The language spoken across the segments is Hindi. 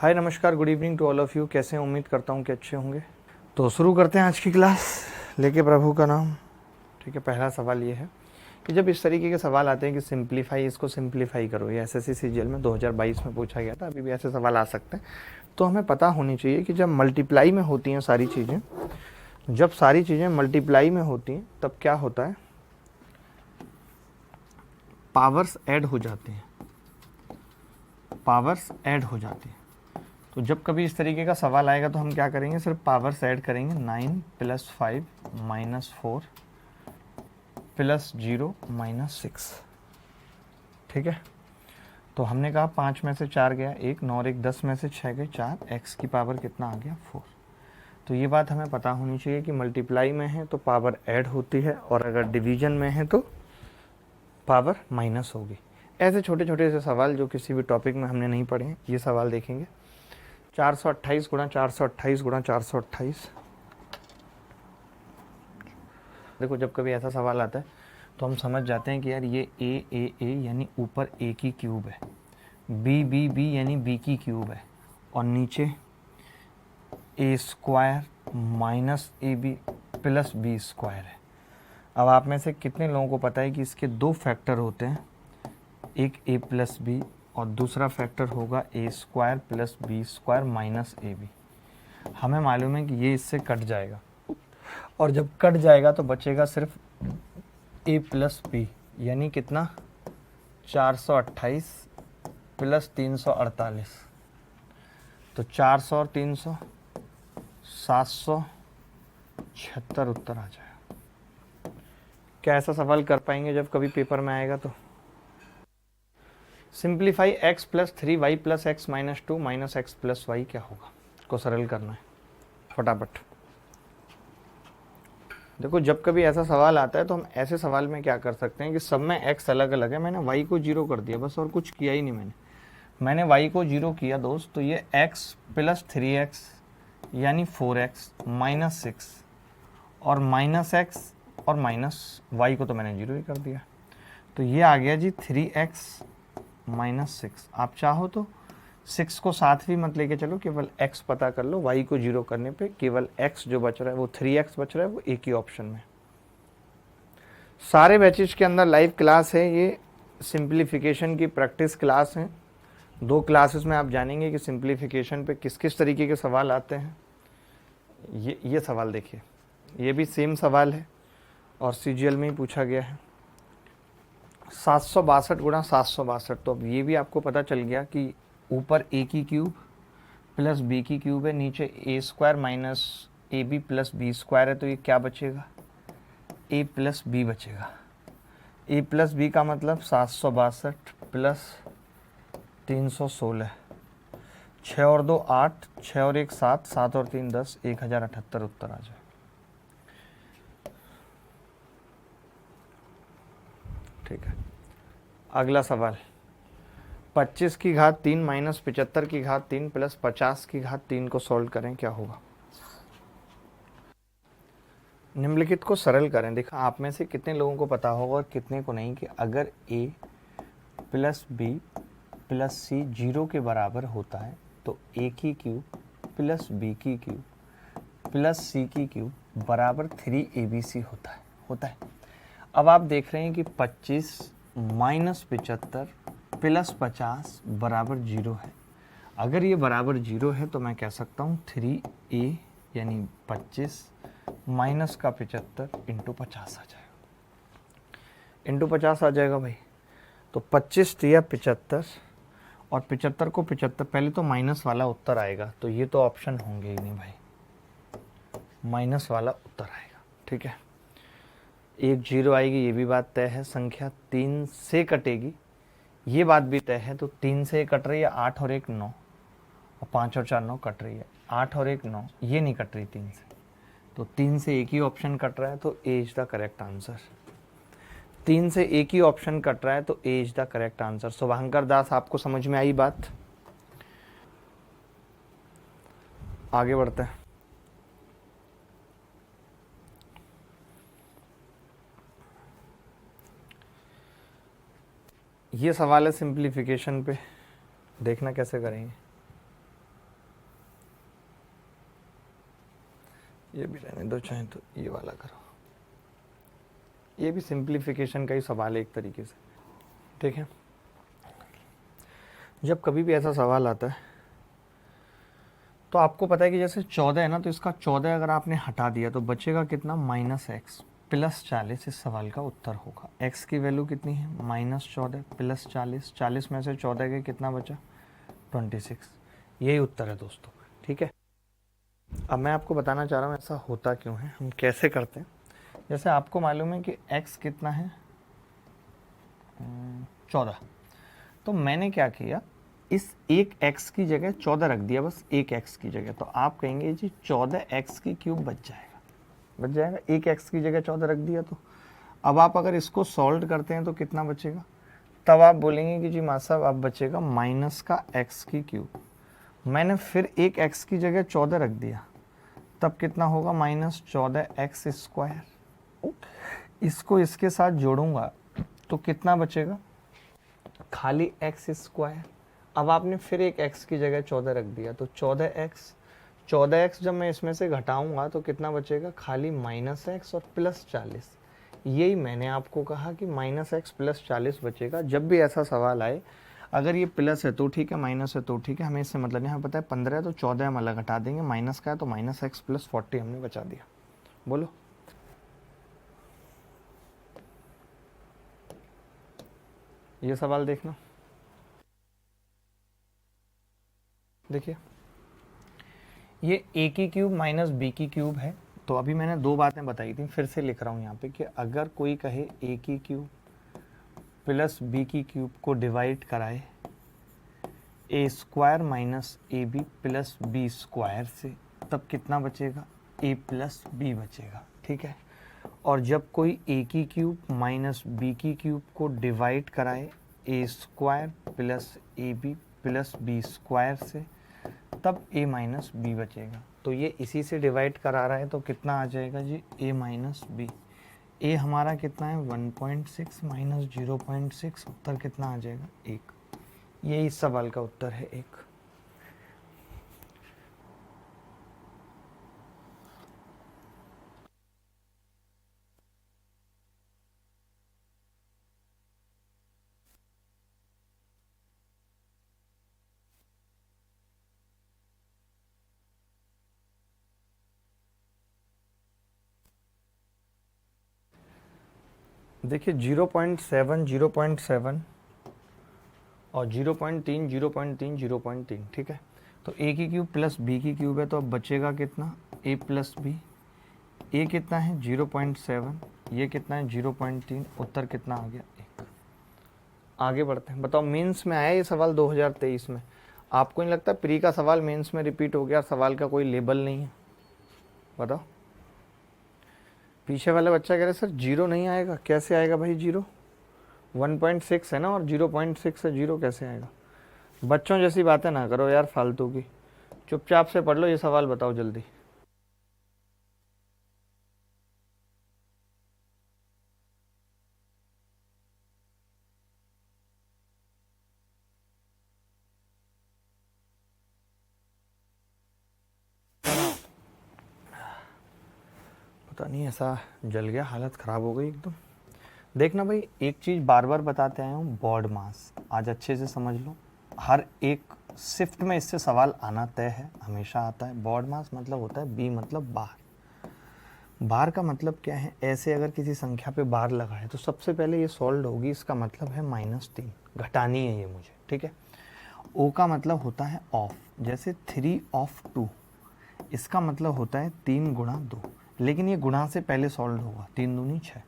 हाय नमस्कार, good evening to all of you. कैसे हैं? उम्मीद करता हूँ कि अच्छे होंगे। तो शुरू करते हैं आज की क्लास लेके प्रभु का नाम। ठीक है, पहला सवाल ये है कि जब इस तरीके के सवाल आते हैं कि सिंप्लीफाई, इसको सिंप्लीफाई करो, ये एसएससी सीजीएल में 2022 में पूछा गया था, अभी भी ऐसे सवाल आ सकते हैं। तो हमें पता होनी चाहिए कि जब मल्टीप्लाई में होती हैं सारी चीज़ें, जब सारी चीज़ें मल्टीप्लाई में होती हैं तब क्या होता है, पावर्स ऐड हो जाते हैं, पावर्स ऐड हो जाती हैं। तो जब कभी इस तरीके का सवाल आएगा तो हम क्या करेंगे, सिर्फ पावर्स ऐड करेंगे। 9 + 5 - 4 + 0 - 6। ठीक है, तो हमने कहा 5 में से 4 गया 1, 9 और 1 10 में से 6 गए 4, एक्स की पावर कितना आ गया 4। तो ये बात हमें पता होनी चाहिए कि मल्टीप्लाई में है तो पावर ऐड होती है और अगर डिवीजन में है तो पावर माइनस होगी। ऐसे छोटे छोटे से सवाल जो किसी भी टॉपिक में हमने नहीं पढ़े हैं, ये सवाल देखेंगे। 428 गुणा 428 गुणा 428। देखो, जब कभी ऐसा सवाल आता है तो हम समझ जाते हैं कि यार ये ए यानी ऊपर ए की क्यूब है, बी यानी बी की क्यूब है, और नीचे a square minus a b plus b square है। अब आप में से कितने लोगों को पता है कि इसके दो फैक्टर होते हैं, एक ए प्लस बी और दूसरा फैक्टर होगा a square plus b square minus a b. हमें मालूम है कि ये इससे कट जाएगा और जब कट जाएगा तो बचेगा सिर्फ ए प्लस बी, यानी कितना 428 प्लस 348। तो 400 और 300 776 उत्तर आ जाएगा। क्या ऐसा सवाल कर पाएंगे जब कभी पेपर में आएगा? तो simplify x + 3y + x - 2 - x + y क्या होगा, को सरल करना है फटाफट। देखो, जब कभी ऐसा सवाल आता है तो हम ऐसे सवाल में क्या कर सकते हैं कि सब में x अलग अलग है, मैंने y को 0 कर दिया बस, और कुछ किया ही नहीं मैंने y को 0 किया दोस्त। तो ये x + 3x यानी 4x - 6 और -x और -y को तो मैंने 0 ही कर दिया। तो ये आ गया जी 3x - 6। आप चाहो तो 6 को साथ भी मत लेके चलो, केवल x पता कर लो। y को 0 करने पे केवल x जो बच रहा है वो 3x बच रहा है, वो एक ही ऑप्शन में। सारे बैचेज के अंदर लाइव क्लास है, ये सिंप्लीफिकेशन की प्रैक्टिस क्लास है। 2 क्लासेस में आप जानेंगे कि सिंप्लीफिकेशन पे किस किस तरीके के सवाल आते हैं। ये सवाल देखिए, ये भी सेम सवाल है और सीजीएल में ही पूछा गया है। 762 गुणा 762। तो अब ये भी आपको पता चल गया कि ऊपर ए की क्यूब प्लस बी की क्यूब है, नीचे a square minus a b plus b square है। तो ये क्या बचेगा, ए प्लस बी बचेगा। ए प्लस बी का मतलब 762 प्लस 316, 6 और 2 8, 6 और 1 7, 7 और 3 10, 1078 उत्तर आ जाए। ठीक है, अगला सवाल 25 की घात 3 माइनस 75 की घात 3 प्लस 50 की घात 3 को सॉल्व करें, क्या होगा? निम्नलिखित को सरल करें। देखा, आप में से कितने लोगों को पता होगा और कितने को नहीं कि अगर a प्लस बी प्लस सी 0 के बराबर होता है तो a की क्यूब प्लस b की क्यूब प्लस c की क्यूब बराबर 3abc होता है। अब आप देख रहे हैं कि 25 माइनस 75 प्लस 50 बराबर 0 है। अगर ये बराबर 0 है तो मैं कह सकता हूँ 3a यानी 25 माइनस का 75 इंटू 50 आ जाएगा, इंटू 50 आ जाएगा भाई। तो 25 दिया 75 और 75 को 75, पहले तो माइनस वाला उत्तर आएगा, तो ये तो ऑप्शन होंगे ही नहीं भाई, माइनस वाला उत्तर आएगा। ठीक है, एक 0 आएगी, ये भी बात तय है। संख्या 3 से कटेगी, ये बात भी तय है। तो 3 से कट रही है 8 और 1 9, और 5 और 4 9 कट रही है, 8 और 1 9, ये नहीं कट रही 3 से। तो 3 से एक ही ऑप्शन कट रहा है, तो ए इज द करेक्ट आंसर। 3 से एक ही ऑप्शन कट रहा है तो ए इज द करेक्ट आंसर। शुभंकर दास, आपको समझ में आई बात? आगे बढ़ते हैं। ये सवाल है सिंप्लीफिकेशन पे, देखना कैसे करेंगे। ये भी रहने दो, चाहे तो ये वाला करो। ये भी सिंप्लीफिकेशन का ही सवाल है एक तरीके से, ठीक है। जब कभी भी ऐसा सवाल आता है तो आपको पता है कि जैसे 14 है ना, तो इसका 14 अगर आपने हटा दिया तो बचेगा कितना, -x प्लस 40 इस सवाल का उत्तर होगा। x की वैल्यू कितनी है, -14 प्लस 40, 40 में से 14 के कितना बचा, 26। यही उत्तर है दोस्तों, ठीक है। अब मैं आपको बताना चाह रहा हूँ ऐसा होता क्यों है, हम कैसे करते हैं। जैसे आपको मालूम है कि x कितना है, 14। तो मैंने क्या किया, इस एक x की जगह 14 रख दिया, बस एक x की जगह। तो आप कहेंगे जी 14x की क्यूब बच जाएगा, एक x की जगह 14 रख दिया। तो अब आप अगर इसको सॉल्व करते हैं तो कितना बचेगा, तब आप बोलेंगे कि जी माँ साहब अब बचेगा माइनस का x की क्यूब। मैंने फिर एक x की जगह 14 रख दिया, तब कितना होगा, -14x²। इसको इसके साथ जोड़ूंगा तो कितना बचेगा, खाली x²। अब आपने फिर एक x की जगह 14 रख दिया, तो 14x जब मैं इसमें से घटाऊंगा तो कितना बचेगा, खाली -x और +40। यही मैंने आपको कहा कि -x + 40 बचेगा। जब भी ऐसा सवाल आए, अगर ये प्लस है तो ठीक है, माइनस है तो ठीक है, हमें इससे मतलब नहीं। हमें पता है 15 है तो 14 हम अलग हटा देंगे, माइनस का है तो -x + 40 हमने बचा दिया। बोलो, ये सवाल देखना, देखिए ये a की क्यूब माइनस b की क्यूब है। तो अभी मैंने दो बातें बताई थी, फिर से लिख रहा हूँ यहाँ पे कि अगर कोई कहे a की क्यूब प्लस b की क्यूब को डिवाइड कराए a² minus ab plus b² से, तब कितना बचेगा, a प्लस b बचेगा, ठीक है। और जब कोई a की क्यूब माइनस b की क्यूब को डिवाइड कराए a² plus ab plus b² से, तब a माइनस बी बचेगा। तो ये इसी से डिवाइड करा रहा है, तो कितना आ जाएगा जी, a माइनस बी। a हमारा कितना है, 1.6 माइनस 0.6, उत्तर कितना आ जाएगा, 1। ये इस सवाल का उत्तर है, 1। देखिए 0.7 0.7 और 0.3 0.3 0.3, ठीक है। तो a की क्यूब प्लस b की क्यूब है, तो अब बचेगा कितना, a प्लस बी। a कितना है 0.7, ये कितना है 0.3, उत्तर कितना आ गया, 1। आगे बढ़ते हैं। बताओ, मेंस में आया ये सवाल 2023 में, आपको नहीं लगता प्री का सवाल मेंस में रिपीट हो गया, सवाल का कोई लेबल नहीं है। बताओ, पीछे वाला बच्चा कह रहे सर जीरो नहीं आएगा, कैसे आएगा भाई जीरो, 1.6 है ना और 0.6 है, जीरो कैसे आएगा। बच्चों जैसी बातें ना करो यार फालतू की, चुपचाप से पढ़ लो ये सवाल, बताओ जल्दी। पता नहीं ऐसा जल गया, हालत ख़राब हो गई एकदम। देखना भाई, एक चीज़ बार बार बताते आया हूँ, बॉड मास आज अच्छे से समझ लो। हर एक शिफ्ट में इससे सवाल आना तय है, हमेशा आता है। बॉड मास मतलब होता है बी मतलब बार। बार का मतलब क्या है, ऐसे अगर किसी संख्या पे बार लगा है तो सबसे पहले ये सॉल्व होगी, इसका मतलब है -3, घटानी है ये मुझे, ठीक है। ओ का मतलब होता है ऑफ, जैसे 3 ऑफ 2, इसका मतलब होता है 3 गुणा 2, लेकिन ये गुणा से पहले सॉल्व होगा, 3 दूनी 6।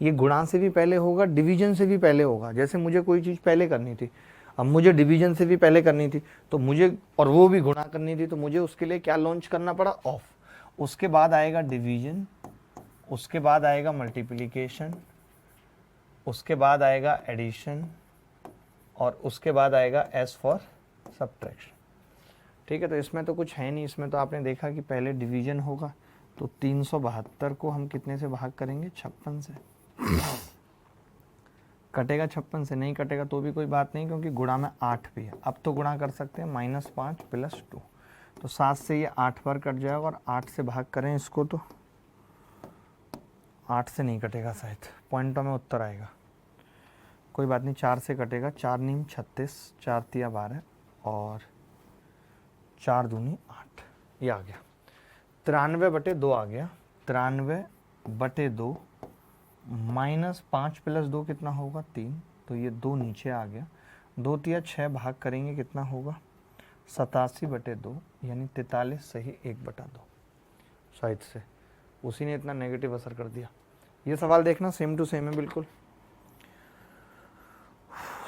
ये गुणा से भी पहले होगा, डिवीजन से भी पहले होगा। जैसे मुझे कोई चीज़ पहले करनी थी, अब मुझे डिवीजन से भी पहले करनी थी तो मुझे, और वो भी गुणा करनी थी, तो मुझे उसके लिए क्या लॉन्च करना पड़ा, ऑफ। उसके बाद आएगा डिवीजन, उसके बाद आएगा मल्टीप्लिकेशन, उसके बाद आएगा एडिशन, और उसके बाद आएगा एस फॉर सब्ट्रैक्शन, ठीक है। तो इसमें तो कुछ है नहीं, इसमें तो आपने देखा कि पहले डिवीजन होगा, तो 372 को हम कितने से भाग करेंगे, 56 से। कटेगा 56 से, नहीं कटेगा तो भी कोई बात नहीं, क्योंकि गुणा में 8 भी है। अब तो गुणा कर सकते हैं, -5 + 2, तो 7 से ये 8 बार कट जाएगा और 8 से भाग करें इसको तो 8 से नहीं कटेगा शायद, पॉइंटों में उत्तर आएगा, कोई बात नहीं, 4 से कटेगा। 4 नीम 36, 4 तिया 12 और 4 दूनी 8, ये आ गया। 93/2 आ गया। 93/2 माइनस 5 प्लस 2 कितना होगा 3, तो ये 2 नीचे आ गया। 2 तिया 6 भाग करेंगे कितना होगा 87/2, यानी 43 सही 1/2। शायद से उसी ने इतना नेगेटिव असर कर दिया। ये सवाल देखना सेम टू सेम है, बिल्कुल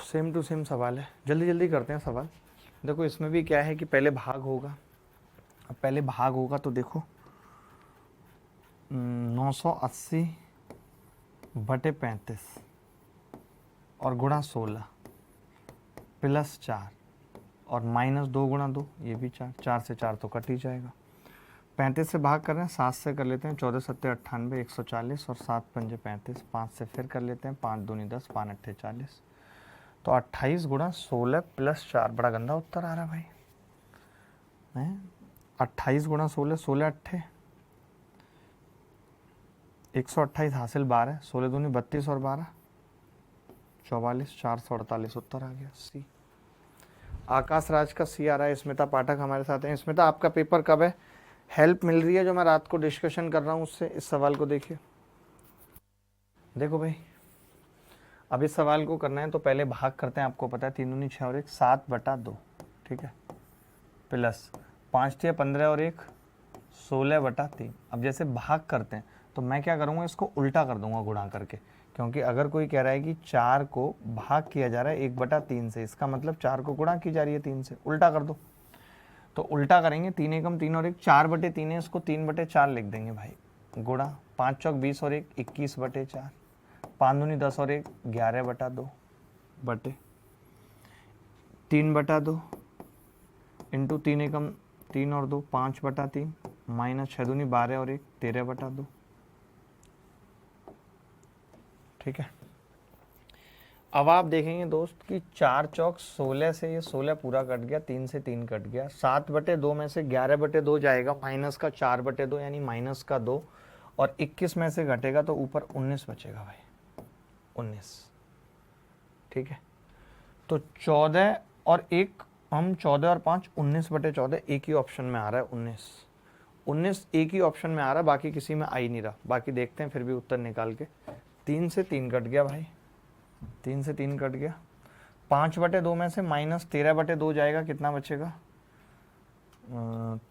सेम टू सेम सवाल है। जल्दी जल्दी करते हैं सवाल। देखो इसमें भी क्या है कि पहले भाग होगा। अब पहले भाग होगा तो देखो 980/35 और गुणा 16 प्लस 4 और माइनस 2 गुणा 2, ये भी 4, 4 से 4 तो कट ही जाएगा। 35 से भाग कर रहे हैं, 7 से कर लेते हैं, 14 सत्ते 98 140 और 7 पंजे 35, 5 से फिर कर लेते हैं, 5 दूनी 10 5 अट्ठे 40, तो 28 गुणा 16 प्लस 4, बड़ा गंदा उत्तर आ रहा है भाई। 28 गुणा 16, 16 अट्ठे 128 हासिल 12, 16 दूनी 32 और 12 44, 448 उत्तर आ गया सी। आकाश राज का सी आ रहा है। स्मिता पाठक हमारे साथ हैं। स्मिता आपका पेपर कब है? हेल्प मिल रही है जो मैं रात को डिस्कशन कर रहा हूँ उससे। इस सवाल को देखिए, देखो भाई अब इस सवाल को करना है तो पहले भाग करते हैं, आपको पता है 3 दूनी 6 और 1 7/2, ठीक है, प्लस 5 तिया 15 और 1 16/3। अब जैसे भाग करते हैं तो मैं क्या करूँगा, इसको उल्टा कर दूंगा गुणा करके, क्योंकि अगर कोई कह रहा है कि 4 को भाग किया जा रहा है 1/3 से, इसका मतलब 4 को गुणा की जा रही है 3 से, उल्टा कर दो। तो उल्टा करेंगे, 3 एकम 3 और 1 4/3 है, इसको 3/4 लिख देंगे भाई, गुणा 5 चौक 20 और 1 21/4, 5 दूनी 10 और 1 11/2 बटे 3/2 इंटू 3 एकम 3 और 2 5/3 माइनस 6 दूनी 12 और 1 13/2, ठीक है। अब आप देखेंगे दोस्त कि 4 चौक 16 से ये 16 पूरा कट गया, 3 से 3 कट गया, 7/2 में से 11/2 जाएगा, माइनस का 4/2 यानी माइनस का 2, और 21 में से घटेगा तो ऊपर 19 बचेगा भाई, 19, ठीक है। तो 14 और 1 हम 14 और 5 19/14, एक ही ऑप्शन में आ रहा है 19 एक ही ऑप्शन में आ रहा है, बाकी किसी में आ ही नहीं रहा। बाकी देखते हैं फिर भी उत्तर निकाल के। 3 से 3 कट गया भाई, 3 से 3 कट गया, 5/2 में से माइनस 13/2 जाएगा, कितना बचेगा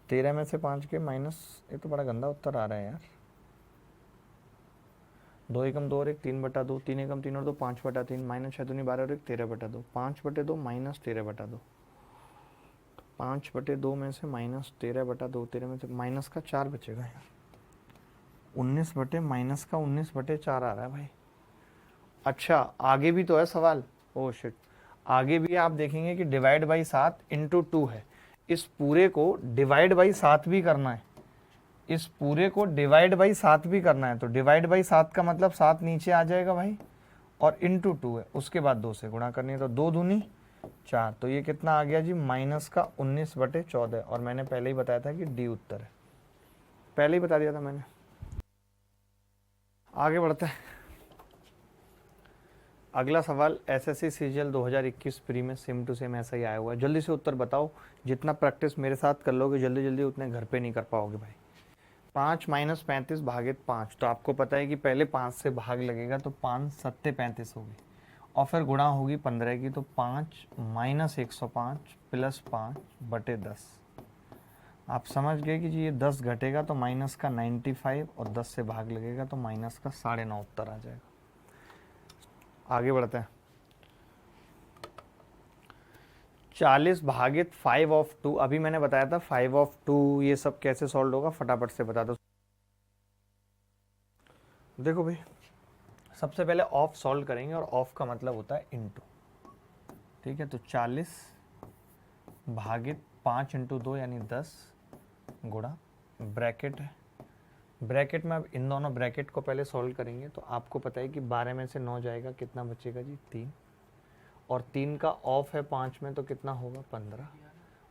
13 में से 5 के माइनस, ये तो बड़ा गंदा उत्तर आ रहा है यार, 2 एकम 2 और 1 3/2, 3 एकम 3 और 2 5/3 माइनस 6 दूनी 12 और 1 13/2, 5/2 माइनस 13/2, 5/2 में से माइनस 13/2, 13 में से माइनस का 4 बचेगा यार, 19 बटे माइनस का 19/4 आ रहा है भाई। अच्छा आगे भी तो है सवाल, ओ शिट, आगे भी आप देखेंगे कि डिवाइड बाई 7 इंटू 2 है, इस पूरे को डिवाइड बाई 7 भी करना है, इस पूरे को डिवाइड बाई 7 भी करना है, तो डिवाइड बाई 7 का मतलब 7 नीचे आ जाएगा भाई, और इंटू 2 है, उसके बाद 2 से गुणा करनी है, तो 2 दूनी 4, तो ये कितना आ गया जी माइनस का 19/14, और मैंने पहले ही बताया था कि डी उत्तर है, पहले ही बता दिया था मैंने। आगे बढ़ते हैं, अगला सवाल एसएससी सीजीएल 2021 प्री में सेम टू सेम ऐसा ही आया हुआ है। जल्दी से उत्तर बताओ, जितना प्रैक्टिस मेरे साथ कर लोगे जल्दी जल्दी उतने घर पे नहीं कर पाओगे भाई। 5 माइनस 35 भागित 5, तो आपको पता है कि पहले 5 से भाग लगेगा, तो 5 सत्ते 35 होगी, और फिर गुणा होगी 15 की, तो 5 माइनस 105 प्लस 5/10। आप समझ गए कि जी ये 10 घटेगा तो माइनस का 95, और 10 से भाग लगेगा तो माइनस का 9.5 उत्तर आ जाएगा। आगे बढ़ते हैं, 40 भागित 5 ऑफ 2, अभी मैंने बताया था 5 ऑफ 2 ये सब कैसे सॉल्व होगा, फटाफट से बता दो। देखो भाई सबसे पहले ऑफ सॉल्व करेंगे, और ऑफ का मतलब होता है इनटू, ठीक है। तो 40 भागित 5 इंटू 2 यानी 10 गुणा ब्रैकेट है, ब्रैकेट में अब इन दोनों ब्रैकेट को पहले सॉल्व करेंगे, तो आपको पता है कि 12 में से 9 जाएगा, कितना बचेगा जी 3, और 3 का ऑफ है 5 में, तो कितना होगा 15,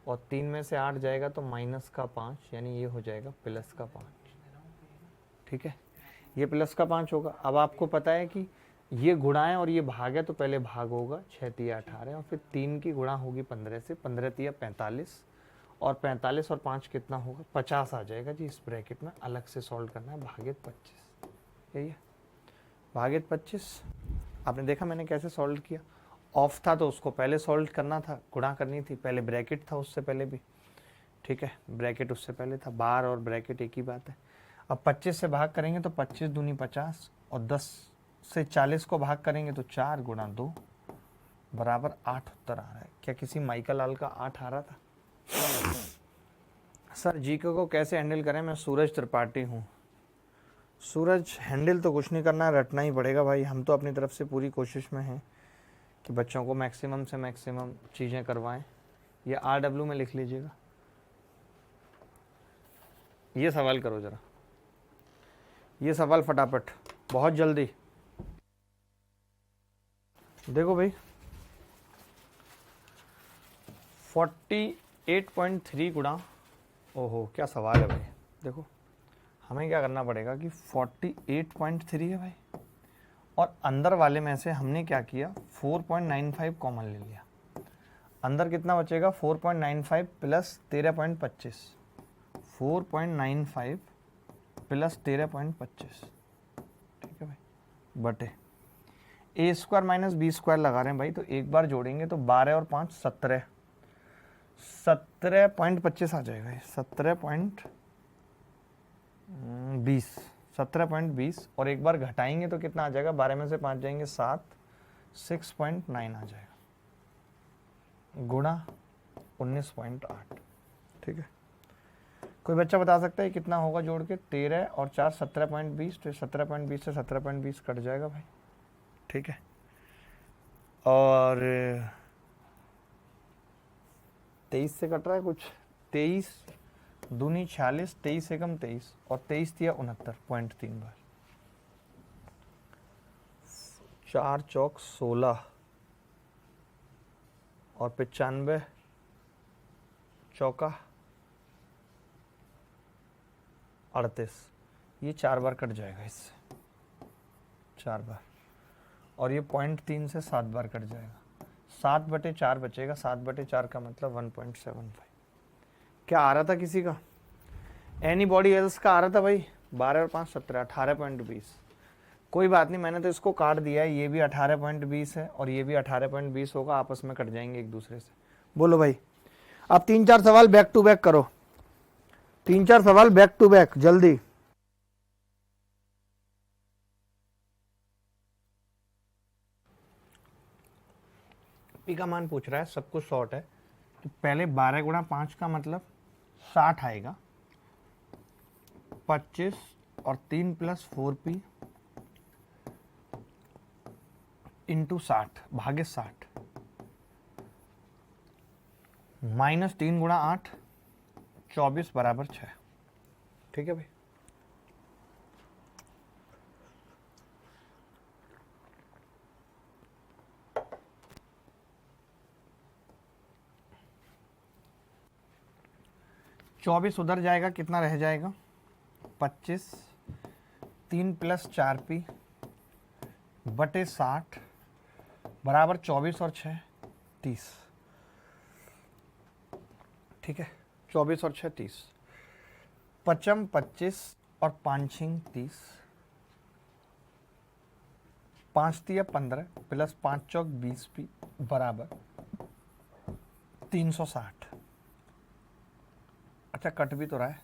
और 3 में से 8 जाएगा तो माइनस का 5, यानी ये हो जाएगा प्लस का 5। ठीक है, ये प्लस का 5 होगा। अब आपको पता है कि ये गुणा है और ये भाग है, तो पहले भाग होगा 6 तिया 18 और फिर 3 की गुणा होगी 15 से, 15 तिया 45 और 45 और 5 कितना होगा 50 आ जाएगा जी। इस ब्रैकेट में अलग से सॉल्व करना है, भागित 25, यही है भागित 25। आपने देखा मैंने कैसे सॉल्व किया, ऑफ था तो उसको पहले सॉल्व करना था, गुणा करनी थी, पहले ब्रैकेट था उससे पहले भी। ठीक है, ब्रैकेट उससे पहले था, बार और ब्रैकेट एक ही बात है। अब 25 से भाग करेंगे तो 25 दूनी 50 और 10 से 40 को भाग करेंगे तो 4 गुणा 2 बराबर 8 उत्तर आ रहा है। क्या किसी माइकल लाल का 8 आ रहा था? सर जीके को कैसे हैंडल करें? मैं सूरज त्रिपाठी हूँ। सूरज हैंडल तो कुछ नहीं करना है, रटना ही पड़ेगा भाई। हम तो अपनी तरफ से पूरी कोशिश में हैं कि बच्चों को मैक्सिमम से मैक्सिमम चीज़ें करवाएं। ये RW में लिख लीजिएगा। ये सवाल करो ज़रा, ये सवाल फटाफट, बहुत जल्दी। देखो भाई 48.3 गुणा, ओहो क्या सवाल है भाई। देखो हमें क्या करना पड़ेगा कि 48.3 है भाई, और अंदर वाले में से हमने क्या किया 4.95 कॉमन ले लिया। अंदर कितना बचेगा 4.95 प्लस 13.25, 4.95 प्लस 13.25। ठीक है भाई, बटे ए स्क्वायर माइनस बी स्क्वायर लगा रहे हैं भाई, तो एक बार जोड़ेंगे तो 12 और 5 17, 17.25 आ जाएगा ये, 17.20 और एक बार घटाएंगे तो कितना आ जाएगा, 12 में से 5 जाएंगे 7, 6.9 आ जाएगा गुणा 19.8। ठीक है, कोई बच्चा बता सकता है कितना होगा जोड़ के? 13 और 4 17.20, तो 17.20 से 17.20 कट जाएगा भाई। ठीक है, और 23 से कट रहा है कुछ, 23 दूनी 46, 23 एकम 23 और 23 दिया 69.3 बार, 4 चौक 16 और 95 चौका 38, ये 4 बार कट जाएगा इससे, 4 बार, और ये 0.3 से 7 बार कट जाएगा, 7/4 बचेगा, 7/4 का मतलब 1.75। क्या आ रहा था किसी का? एनी बॉडी एल्स का आ रहा था भाई, 12 और 5 17, 18.20। कोई बात नहीं, मैंने तो इसको काट दिया है, ये भी 18.20 है और ये भी 18.20 होगा, आपस में कट जाएंगे एक दूसरे से। बोलो भाई, अब 3-4 सवाल बैक टू बैक करो, 3-4 सवाल बैक टू बैक जल्दी। पी का मान पूछ रहा है, सब कुछ शॉर्ट है, तो पहले 12 गुणा 5 का मतलब 60 आएगा, 25 और 3 प्लस 4p इंटू 60 भागे 60 माइनस 3 गुणा 8 24 बराबर 6। ठीक है भाई, चौबीस उधर जाएगा, कितना रह जाएगा 25, 3 प्लस 4p बटे 60 बराबर 24 और 6 30। ठीक है, 24 और 6 30, पचम 25 और 5 30, 5 तिया 15 प्लस 5 चौक 20p बराबर 360। अच्छा कट भी तो रहा है,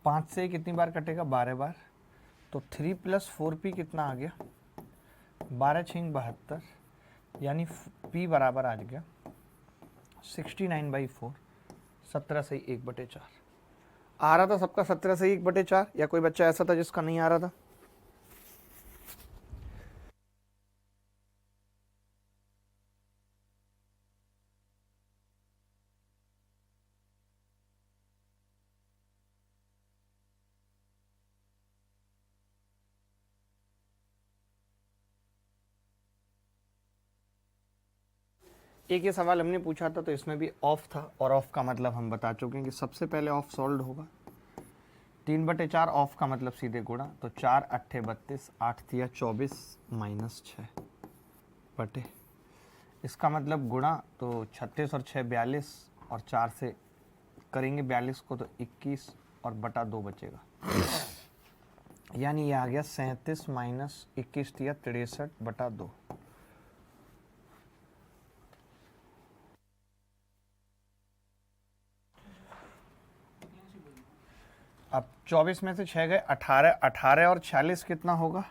5 से कितनी बार कटेगा 12 बार, तो 3 प्लस 4p कितना आ गया 12 6 72, यानी p बराबर आ गया 69/4, 17 से 1/4 आ रहा था सबका, 17 से 1/4, या कोई बच्चा ऐसा था जिसका नहीं आ रहा था? एक ये सवाल हमने पूछा था तो इसमें भी ऑफ था, और ऑफ का मतलब हम बता चुके हैं कि सबसे पहले ऑफ सॉल्व होगा। 3/4 ऑफ का मतलब सीधे गुणा, तो 4 अट्ठे 32, 8 तिया 24 माइनस 6 बटे, इसका मतलब गुणा, तो 36 और 6 42, और 4 से करेंगे 42 को तो 21 और बटा 2 बचेगा, यानी ये आ गया 37 माइनस 21 तिया 63 बटा 2। अब 24 में से 6 गए 18, 18 और 46 कितना होगा,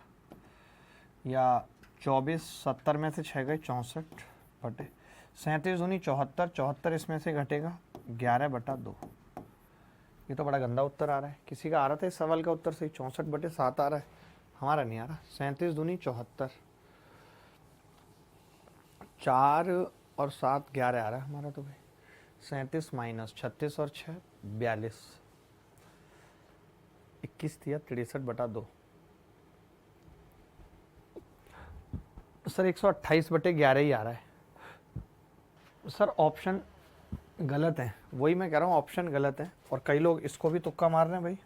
या 24, 70 में से 6 गए 64 बटे 37 दूनी 74, 74 इसमें से घटेगा 11 बटा 2। ये तो बड़ा गंदा उत्तर आ रहा है। किसी का आ रहा था इस सवाल का उत्तर सही, 64/7 आ रहा है, हमारा नहीं आ रहा। 37 दूनी 74, 4 और 7 11 आ रहा है हमारा तो भाई। 37 माइनस 36 और 6 42, 21 तिया 63 बटा 2। सर 128/11 ही आ रहा है सर। ऑप्शन गलत है, वही मैं कह रहा हूँ, ऑप्शन गलत है, और कई लोग इसको भी तुक्का मार रहे हैं भाई।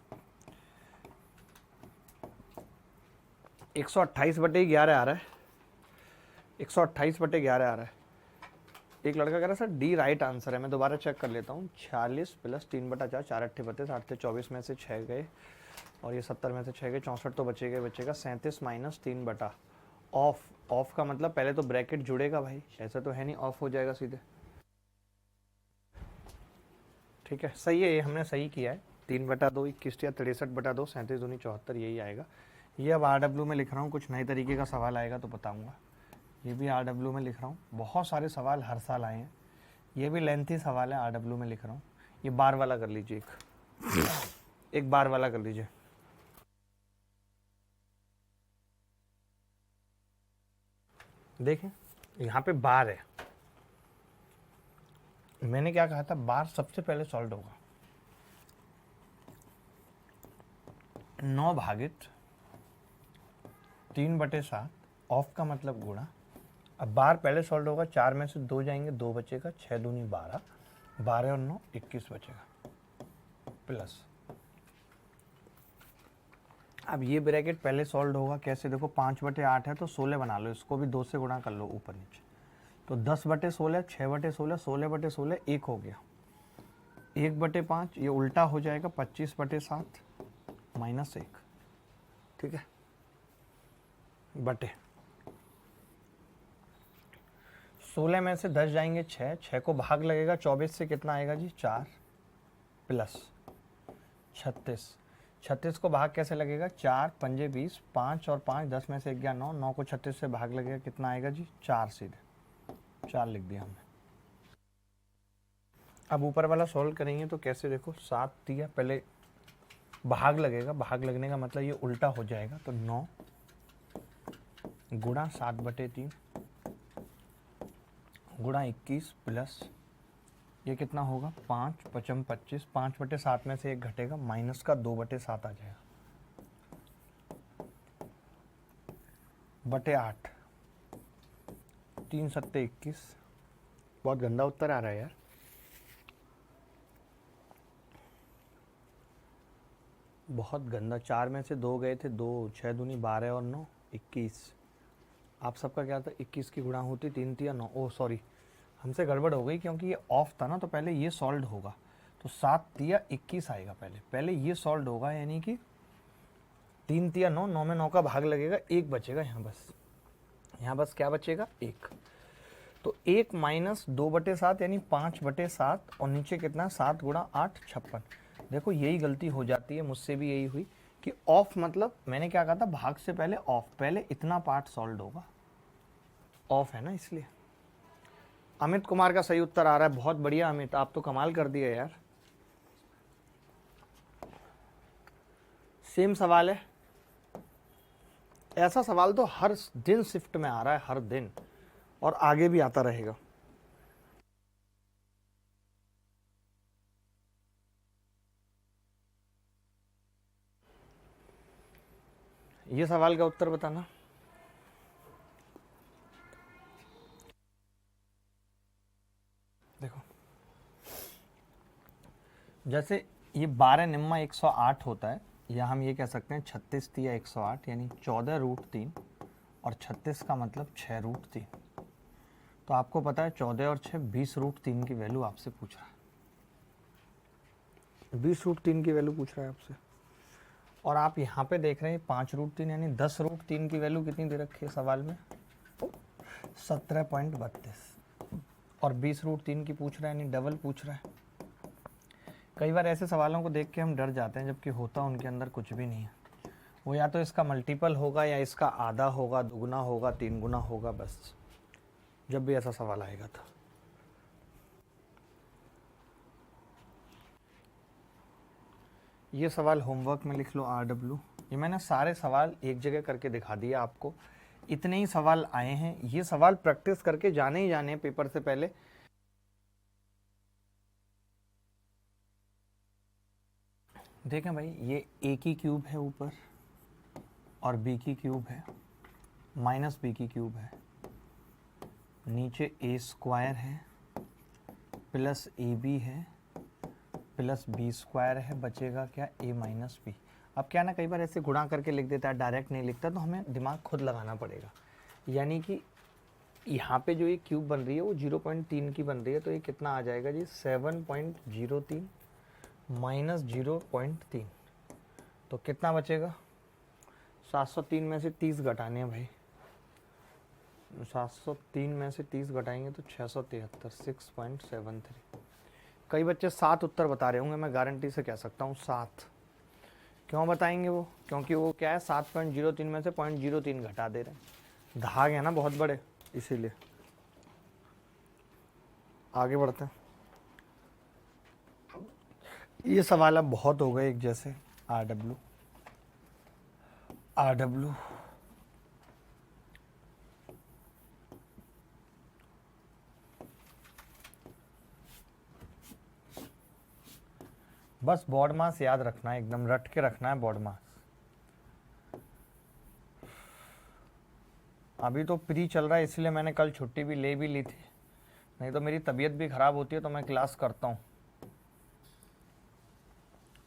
128/11 आ रहा है, 128/11 आ रहा है। एक लड़का कह रहा है सर डी राइट आंसर है, मैं दोबारा चेक कर लेता हूँ। 46 प्लस 3/4, 4 अट्ठे 32, 8 से 24 में से 6 गए, और ये 70 में से 6 गए 64, तो बचेगा 37 माइनस 3 बटा ऑफ। ऑफ का मतलब पहले तो ब्रैकेट जुड़ेगा भाई, ऐसा तो है नहीं ऑफ हो जाएगा सीधे। ठीक है, सही है, ये हमने सही किया है। 3/2, 21 या 63/2, 37 दूनी 74, यही आएगा। ये अब RW में लिख रहा हूँ, कुछ नए तरीके का सवाल आएगा तो बताऊँगा। ये भी RW में लिख रहा हूँ, बहुत सारे सवाल हर साल आए हैं, ये भी लेंथी सवाल है, RW में लिख रहा हूँ। ये बार वाला कर लीजिए, एक बार वाला कर लीजिए। देखें यहाँ पे बार है, मैंने क्या कहा था, बार सबसे पहले सॉल्व होगा। 9 भागित 3/7, ऑफ का मतलब गुणा। अब बार पहले सॉल्व होगा, 4 में से 2 जाएंगे, 2 बचेगा, 6 दूनी 12, 12 और 9 21 बचेगा, प्लस। अब ये ब्रैकेट पहले सॉल्व होगा कैसे, देखो 5/8 है तो 16 बना लो, इसको भी 2 से गुणा कर लो ऊपर नीचे, तो 10/16, 6/16, 16/16 1 हो गया, 1/5 ये उल्टा हो जाएगा, 25/7 माइनस 1, ठीक है, बटे 16 में से 10 जाएंगे 6, 6 को भाग लगेगा 24 से, कितना आएगा जी 4, प्लस 36, 36 को भाग कैसे लगेगा, 4 पंजे 20, 5 और 5 10 में से 11 9, 9 को 36 से भाग लगेगा, कितना आएगा जी 4, सीधे 4 लिख दिया हमने। अब ऊपर वाला सॉल्व करेंगे तो कैसे, देखो 7 दिया, पहले भाग लगेगा, भाग लगने का मतलब ये उल्टा हो जाएगा, तो 9 गुणा 7/3 गुणा 21 प्लस ये कितना होगा 5 पचम 25, 5/7 में से 1 घटेगा, माइनस का 2/7 आ जाएगा, बटे 8, 3 सत्ते 21। बहुत गंदा उत्तर आ रहा है यार। बहुत गंदा। 4 में से 2 गए थे, 2, 6 दूनी 12 और 9 21। आप सबका क्या था, 21 की गुणा होती 3 तिया 9, ओह सॉरी हमसे गड़बड़ हो गई, क्योंकि ये ऑफ था ना, तो पहले ये सॉल्व होगा, तो 7 तिया 21 आएगा, पहले ये सॉल्व होगा, यानी कि 3 तिया 9, 9 में 9 का भाग लगेगा, 1 बचेगा यहाँ बस क्या बचेगा 1, तो 1 माइनस 2/7 यानी 5/7, और नीचे कितना 7 गुणा 8 56। देखो यही गलती हो जाती है, मुझसे भी यही हुई कि ऑफ मतलब मैंने क्या कहा था, भाग से पहले ऑफ, पहले इतना पार्ट सॉल्व होगा, ऑफ है ना इसलिए। अमित कुमार का सही उत्तर आ रहा है, बहुत बढ़िया अमित, आप तो कमाल कर दिए यार। सेम सवाल है, ऐसा सवाल तो हर दिन शिफ्ट में आ रहा है, हर दिन, और आगे भी आता रहेगा। ये सवाल का उत्तर बताना। जैसे ये 12 निम्मा 108 होता है, या हम ये कह सकते हैं 36 तिया 108, यानी 14√3 और 36 का मतलब 6√3। तो आपको पता है 14 और 6 20√3 की वैल्यू आपसे पूछ रहा है, 20√3 की वैल्यू पूछ रहा है आपसे। और आप यहाँ पे देख रहे हैं 5√3 यानी 10√3 की वैल्यू कितनी दे रखी है सवाल में, 17.32, और 20√3 की पूछ रहा है, यानी डबल पूछ रहा है। कई बार ऐसे सवालों को देख के हम डर जाते हैं, जबकि होता उनके अंदर कुछ भी नहीं है। वो या तो इसका मल्टीपल होगा, या इसका आधा होगा, दुगुना होगा, 3 गुना होगा, बस जब भी ऐसा सवाल आएगा तो। ये सवाल होमवर्क में लिख लो RW। ये मैंने सारे सवाल एक जगह करके दिखा दिए आपको, इतने ही सवाल आए हैं। ये सवाल प्रैक्टिस करके जाने ही जाने पेपर से पहले। देखें भाई, ये a की क्यूब है ऊपर, और b की क्यूब है, माइनस b की क्यूब है, नीचे a स्क्वायर है, प्लस ab है, प्लस b स्क्वायर है, बचेगा क्या, a माइनस b। अब क्या ना, कई बार ऐसे गुणा करके लिख देता है, डायरेक्ट नहीं लिखता, तो हमें दिमाग खुद लगाना पड़ेगा। यानी कि यहाँ पे जो ये क्यूब बन रही है वो 0.3 की बन रही है, तो ये कितना आ जाएगा जी, 7.03 माइनस 0.3, तो कितना बचेगा, 703 में से 30 घटाने हैं भाई, 703 में से 30 घटाएंगे तो 673, 6.73। कई बच्चे 7 उत्तर बता रहे होंगे, मैं गारंटी से कह सकता हूँ 7। क्यों बताएंगे वो, क्योंकि वो क्या है, 7.03 में से 0.03 घटा दे रहे हैं, धाग है ना बहुत बड़े, इसीलिए। आगे बढ़ते हैं। ये सवाल अब बहुत हो गए एक जैसे, RW बस बॉड मास याद रखना है, एकदम रट के रखना है बॉड मास। अभी तो प्री चल रहा है, इसलिए मैंने कल छुट्टी भी ली थी, नहीं तो मेरी तबीयत भी खराब होती है तो मैं क्लास करता हूँ।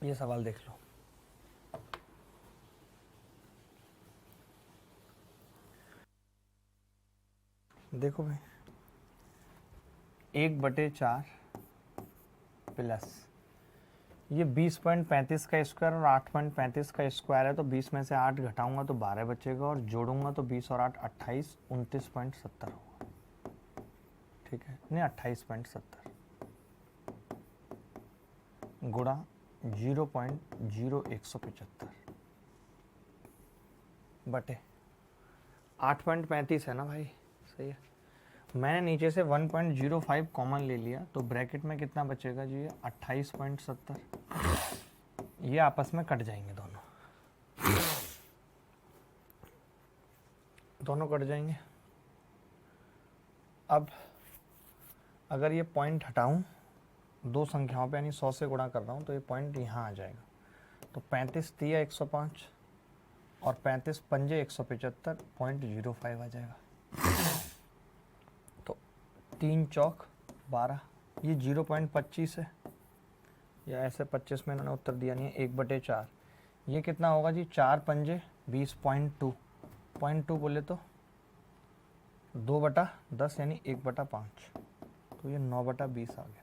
ये सवाल देख लो, देखो भाई, 1/4 प्लस ये 20.35 का स्क्वायर और 8.35 का स्क्वायर है, तो 20 में से 8 घटाऊंगा तो 12 बचेगा, और जोड़ूंगा तो 20 और 8 28, 29.70 होगा। ठीक है, नहीं 28.70 गुणा 0.0175 बटे 8.35 है ना भाई, सही है। मैंने नीचे से 1.05 कॉमन ले लिया, तो ब्रैकेट में कितना बचेगा जी, 28.70। ये आपस में कट जाएंगे, दोनों कट जाएंगे। अब अगर ये पॉइंट हटाऊं दो संख्याओं पे, यानी 100 से गुणा कर रहा हूं, तो ये पॉइंट यहाँ आ जाएगा, तो 35 तिया 105 और 35 पंजे 175, 0.05 आ जाएगा। तो 3 चौक 12, ये 0.25 है, या ऐसे 25 में इन्होंने उत्तर दिया नहीं है, 1/4। ये कितना होगा जी, 4 पंजे 20.2, 0.2 बोले तो 2/10 यानी 1/5, तो ये 9/20 आ गया।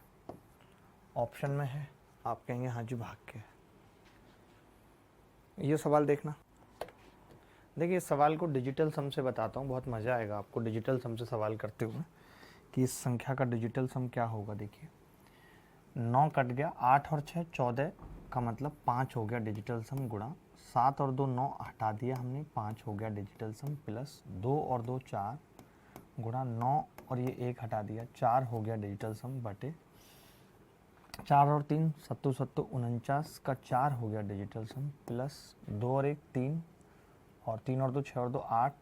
ऑप्शन में है, आप कहेंगे हाँ जी भाग के। ये सवाल देखना, देखिए इस सवाल को डिजिटल सम से बताता हूँ, बहुत मज़ा आएगा आपको डिजिटल सम से सवाल करते हुए, कि इस संख्या का डिजिटल सम क्या होगा। देखिए 9 कट गया, 8 और 6 14 का मतलब 5 हो गया डिजिटल सम, गुणा 7 और 2 9 हटा दिया हमने, 5 हो गया डिजिटल सम, प्लस 2 और 2 4 गुणा 9 और ये 1 हटा दिया, 4 हो गया डिजिटल सम, बटे 4 और 3 7 7 49 का 4 हो गया डिजिटल सम, प्लस 2 और 1 3 और 3 और 2 6 और 2 8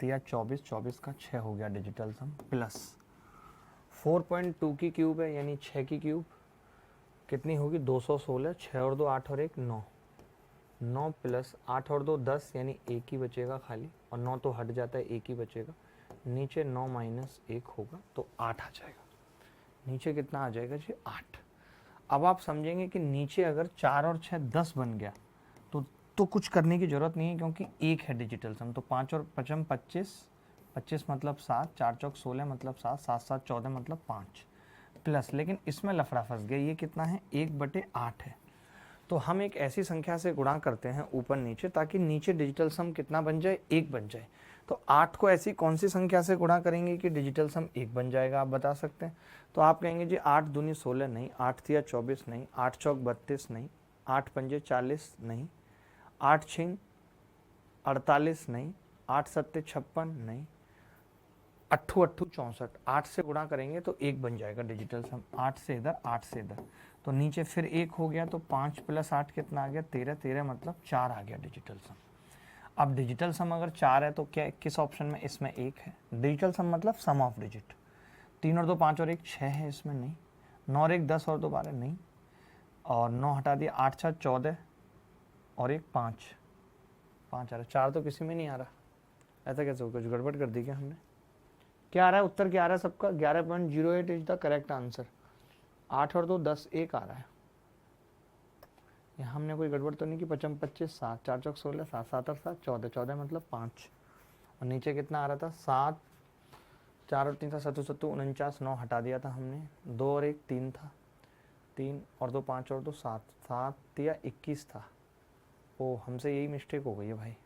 तिया 24, 24 का 6 हो गया डिजिटल सम, प्लस 4.2 की क्यूब है, यानी 6 की क्यूब कितनी होगी, 216, 6 और 2 8 और 1 9, 9 प्लस 8 और 2 10, यानी 1 ही बचेगा खाली, और 9 तो हट जाता है, 1 ही बचेगा, नीचे 9 माइनस 1 होगा तो 8 आ जाएगा। नीचे कितना आ जाएगा जी, 8। अब आप समझेंगे कि नीचे अगर 4 और 6 10 बन गया तो कुछ करने की ज़रूरत नहीं है, क्योंकि एक है डिजिटल सम। तो 5 और 5 25, 25 मतलब 7, 4 चौक 16 मतलब 7, 7 7 14 मतलब 5 प्लस, लेकिन इसमें लफड़ा फंस गया, ये कितना है 1/8 है। तो हम एक ऐसी संख्या से गुणा करते हैं ऊपर नीचे, ताकि नीचे डिजिटल सम कितना बन जाए, 1 बन जाए। तो 8 को ऐसी कौन सी संख्या से गुणा करेंगे कि डिजिटल सम 1 बन जाएगा, आप बता सकते हैं। तो आप कहेंगे जी 8 दूनी 16 नहीं, 8 तिया 24 नहीं, 8 चौक 32 नहीं, 8 पंजे 40 नहीं, 8 छिंग 48 नहीं, 8 सत्ते 56 नहीं, 8 8 64। 8 से गुणा करेंगे तो 1 बन जाएगा डिजिटल सम। 8 से इधर, 8 से इधर, तो नीचे फिर 1 हो गया, तो 5 + 8 कितना आ गया 13, 13 मतलब 4 आ गया डिजिटल सम। अब डिजिटल सम अगर 4 है तो क्या किस ऑप्शन में, इसमें 1 है। डिजिटल सम मतलब सम ऑफ डिजिट। 3 और 2 5 और 1 6 है, इसमें नहीं। 9 और 1 10 और 2 12 नहीं, और 9 हटा दिया, 8 6 14 और 1 5 5 आ रहा है, 4 तो किसी में नहीं आ रहा। ऐसा कैसे हो, कुछ गड़बड़ कर दी क्या हमने। क्या आ रहा है उत्तर, क्या आ रहा है सबका, 11.08 इज द करेक्ट आंसर। 8 और 2 10 1 आ रहा है। यहाँ हमने कोई गड़बड़ तो नहीं की। 55 25 7, 4 चौक 16 7 7 और 7 14, 14 मतलब 5, और नीचे कितना आ रहा था 7, 4 और 3 था 7 7 49, 9 हटा दिया था हमने, 2 और 1 3 था, 3 और 2 5 और 2 7, 7 या 21 था। ओ हमसे यही मिस्टेक हो गई है भाई,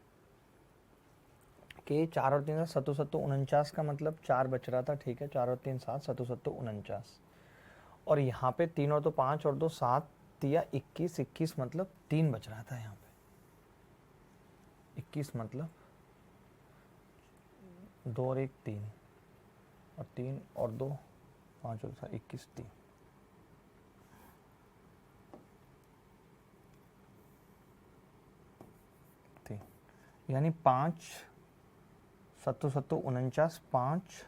कि 4 और 3 था 7 7 49 का मतलब 4 बच रहा था, ठीक है। 4 और 3 7 7 7 49, और यहाँ पे 3 और 2 5 और 2 7 या 21, 21 मतलब 3 बच रहा था यहाँ पे। 21 मतलब 2 और 1 3, और 3 और 2 5 और 7 21 3। यानी 5 7 7 49 5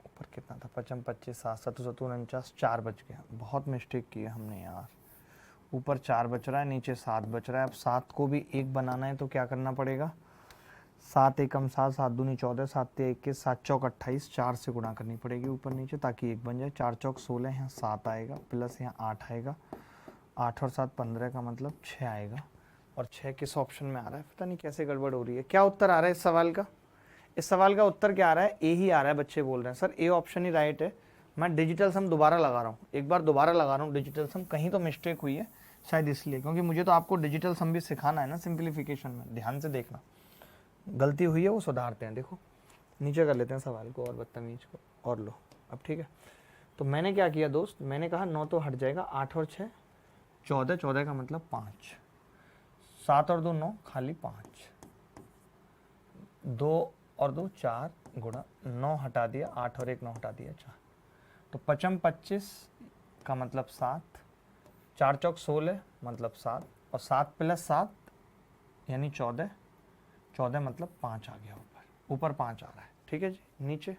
ऊपर कितना था 55 25 7 7 7 49 4 बच गया। बहुत मिस्टेक की है हमने यार। ऊपर 4 बच रहा है, नीचे 7 बच रहा है। अब 7 को भी 1 बनाना है तो क्या करना पड़ेगा, 7 एकम 7, 7 दूनी 14, 7 तिया 21, 7 चौक 28, 4 से गुणा करनी पड़ेगी ऊपर नीचे ताकि 1 बन जाए। 4 चौक 16, यहाँ 7 आएगा, प्लस यहाँ 8 आएगा, 8 और 7 15 का मतलब 6 आएगा। और 6 किस ऑप्शन में आ रहा है, पता नहीं कैसे गड़बड़ हो रही है। क्या उत्तर आ रहा है इस सवाल का, इस सवाल का उत्तर क्या आ रहा है, ए ही आ रहा है। बच्चे बोल रहे हैं sir A option he right है। मैं डिजिटल सम दोबारा लगा रहा हूँ, एक बार दोबारा लगा रहा हूँ डिजिटल सम, कहीं तो मिस्टेक हुई है शायद इसलिए, क्योंकि मुझे तो आपको डिजिटल सम भी सिखाना है ना सिंप्लीफिकेशन में। ध्यान से देखना, गलती हुई है वो सुधारते हैं। देखो नीचे कर लेते हैं सवाल को और बदतमीज को, और लो अब ठीक है। तो मैंने क्या किया दोस्त, मैंने कहा 9 तो हट जाएगा, 8 और 6 14, 14 का मतलब 5, 7 और 2 9 खाली 5, 2 और 2 4 गुणा 9 हटा दिया, 8 और 1 9 हटा दिया 4, तो 55 25 का मतलब 7, 4 चौक 16 मतलब 7, और 7 + 7 यानी 14, 14 मतलब 5 आ गया ऊपर, ऊपर 5 आ रहा है, ठीक है जी। नीचे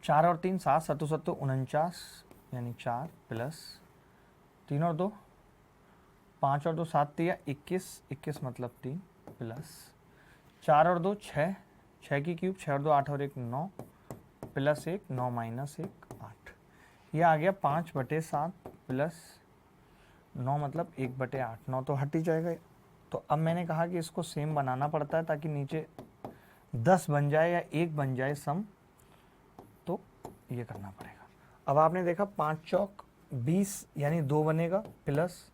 4 और 3 7 7 7 49 यानी 4, प्लस 3 और 2 5 और 2 7 तिया 21, 21 मतलब 3, प्लस 4 और 2 6, 6 की क्यूब, 6 और 2 8 और 1 9, प्लस 1 9 माइनस 1 8, यह आ गया 5/7 प्लस 9 मतलब 1/8, 9 तो हट ही जाएगा। तो अब मैंने कहा कि इसको सेम बनाना पड़ता है ताकि नीचे 10 बन जाए या 1 बन जाए सम, तो ये करना पड़ेगा। अब आपने देखा 5 चौक 20 यानी 2 बनेगा, प्लस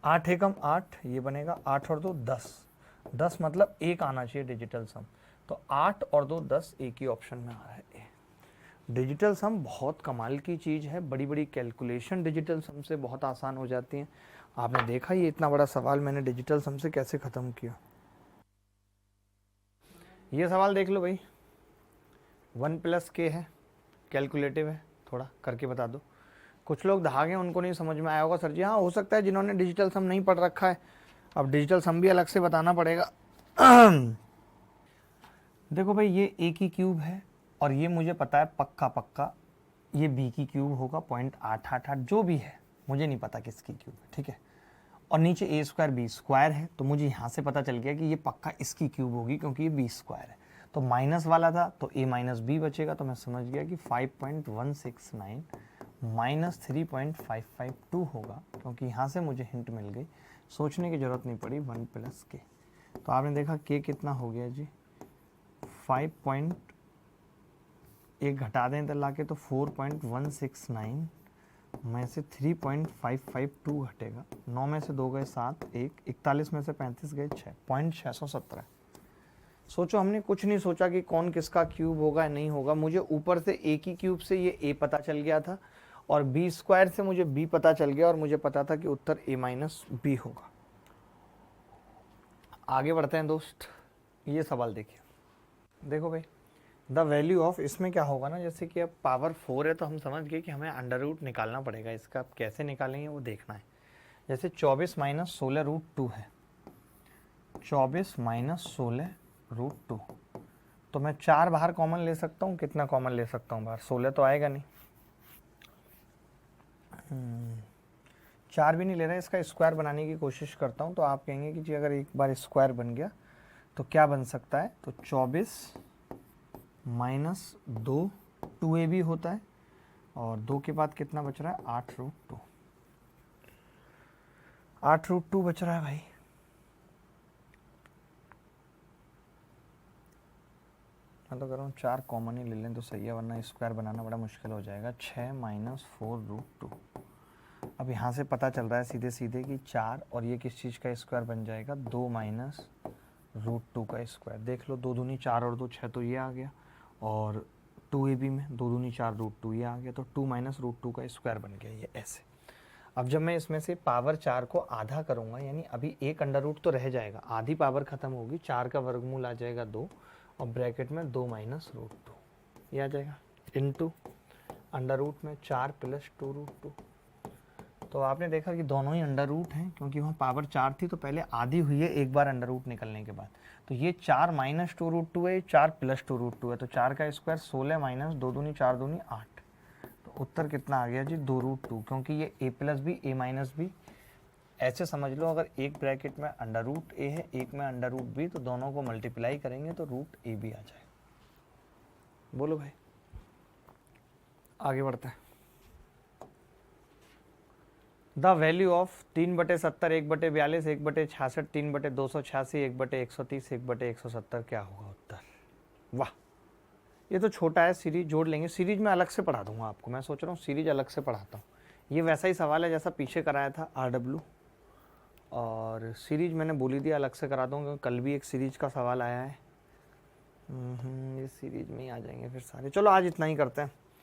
8 एकम 8 ये बनेगा, 8 और 2 10, 10 मतलब 1 आना चाहिए डिजिटल सम। तो 8 और 2 10 एक ही ऑप्शन में आ रहा है ए। डिजिटल सम बहुत कमाल की चीज़ है, बड़ी बड़ी कैलकुलेशन डिजिटल सम से बहुत आसान हो जाती हैं। आपने देखा ये इतना बड़ा सवाल मैंने डिजिटल सम से कैसे ख़त्म किया। ये सवाल देख लो भाई, 1 + k है, कैलकुलेटिव है, थोड़ा करके बता दो। कुछ लोग धागे उनको नहीं समझ में आया होगा सर जी, हाँ हो सकता है जिन्होंने डिजिटल सम नहीं पढ़ रखा है, अब डिजिटल सम भी अलग से बताना पड़ेगा। देखो भाई ये a की क्यूब है, और ये मुझे पता है पक्का पक्का ये b की क्यूब होगा 0.888, जो भी है मुझे नहीं पता किसकी क्यूब है, ठीक है। और नीचे a² b² है, तो मुझे यहाँ से पता चल गया कि ये पक्का इसकी क्यूब होगी क्योंकि ये b² है। तो माइनस वाला था तो a माइनस बी बचेगा, तो मैं समझ गया कि 5.169 माइनस 3.552 होगा, क्योंकि यहाँ से मुझे हिंट मिल गई, सोचने की ज़रूरत नहीं पड़ी 1 प्लस के। तो आपने देखा k कितना हो गया जी, 5.1 घटा दें तो लाके तो 4.169 में से 3.552 घटेगा, 9 में से 2 गए 7, 1, 41 में से 35 गए 6.617। सोचो हमने कुछ नहीं सोचा कि कौन किसका क्यूब होगा नहीं होगा, मुझे ऊपर से a की क्यूब से ये a पता चल गया था और b स्क्वायर से मुझे b पता चल गया और मुझे पता था कि उत्तर a माइनस बी होगा। आगे बढ़ते हैं दोस्त, ये सवाल देखिए। देखो भाई, द वैल्यू ऑफ, इसमें क्या होगा ना, जैसे कि अब पावर 4 है तो हम समझ गए कि हमें अंडर रूट निकालना पड़ेगा, इसका अब कैसे निकालेंगे वो देखना है। जैसे 24 माइनस 16 रूट 2 है, 24 माइनस 16 रूट 2, तो मैं 4 बाहर कॉमन ले सकता हूँ, कितना कॉमन ले सकता हूँ बाहर, 16 तो आएगा नहीं, 4 भी नहीं ले रहा है, इसका स्क्वायर बनाने की कोशिश करता हूँ। तो आप कहेंगे कि जी अगर एक बार स्क्वायर बन गया तो क्या बन सकता है, तो 24 माइनस 2 2a भी होता है, और 2 के बाद कितना बच रहा है, 8 रूट 2, 8 रूट 2 बच रहा है भाई। मैं तो कह रहा हूँ 4 कॉमन ही ले लें तो सही है, वरना स्क्वायर बनाना बड़ा मुश्किल हो जाएगा। 6 माइनस 4 रूट 2, अब यहाँ से पता चल रहा है सीधे सीधे कि 4 और ये किस चीज़ का स्क्वायर बन जाएगा, 2 माइनस रूट 2 का स्क्वायर। देख लो 2 दूनी 4 और 2 6, तो ये आ गया, और 2ab में 2 दूनी 4 रूट 2 ये आ गया, तो 2 माइनस रूट 2 का स्क्वायर बन गया ये ऐसे। अब जब मैं इसमें से पावर 4 को आधा करूँगा, यानी अभी एक अंडर रूट तो रह जाएगा, आधी पावर खत्म होगी, 4 का वर्गमूल आ जाएगा 2, और ब्रैकेट में 2 माइनस रूट 2 ये आ जाएगा, इनटू अंडर रूट में 4 प्लस 2 रूट 2। तो आपने देखा कि दोनों ही अंडर रूट हैं, क्योंकि वहाँ पावर 4 थी तो पहले आधी हुई है एक बार अंडर रूट निकलने के बाद। तो ये 4 माइनस 2 रूट 2 है, 4 प्लस 2 रूट 2 है, तो 4 का स्क्वायर 16 माइनस 2 दूनी 4 दूनी 8, तो उत्तर कितना आ गया जी, 2 रूट 2, क्योंकि ये a plus B a minus B, ऐसे समझ लो अगर एक ब्रैकेट में अंडर रूट a है, एक में अंडर रूट b, तो दोनों को मल्टीप्लाई करेंगे तो रूट a भी आ जाएगा। बोलो भाई, आगे बढ़ते हैं। द वैल्यू ऑफ 3/70, 1/42, 1/66, 3/286, 1/130, 1/170 क्या होगा उत्तर। वाह, ये तो छोटा है, सीरीज जोड़ लेंगे, सीरीज में अलग से पढ़ा दूंगा आपको, मैं सोच रहा हूँ सीरीज अलग से पढ़ाता हूँ। ये वैसा ही सवाल है जैसा पीछे कराया था RW, और सीरीज मैंने बोली थी अलग से करा दूँगा, कल भी एक सीरीज का सवाल आया है। ये सीरीज में ही आ जाएंगे फिर सारे। चलो आज इतना ही करते हैं।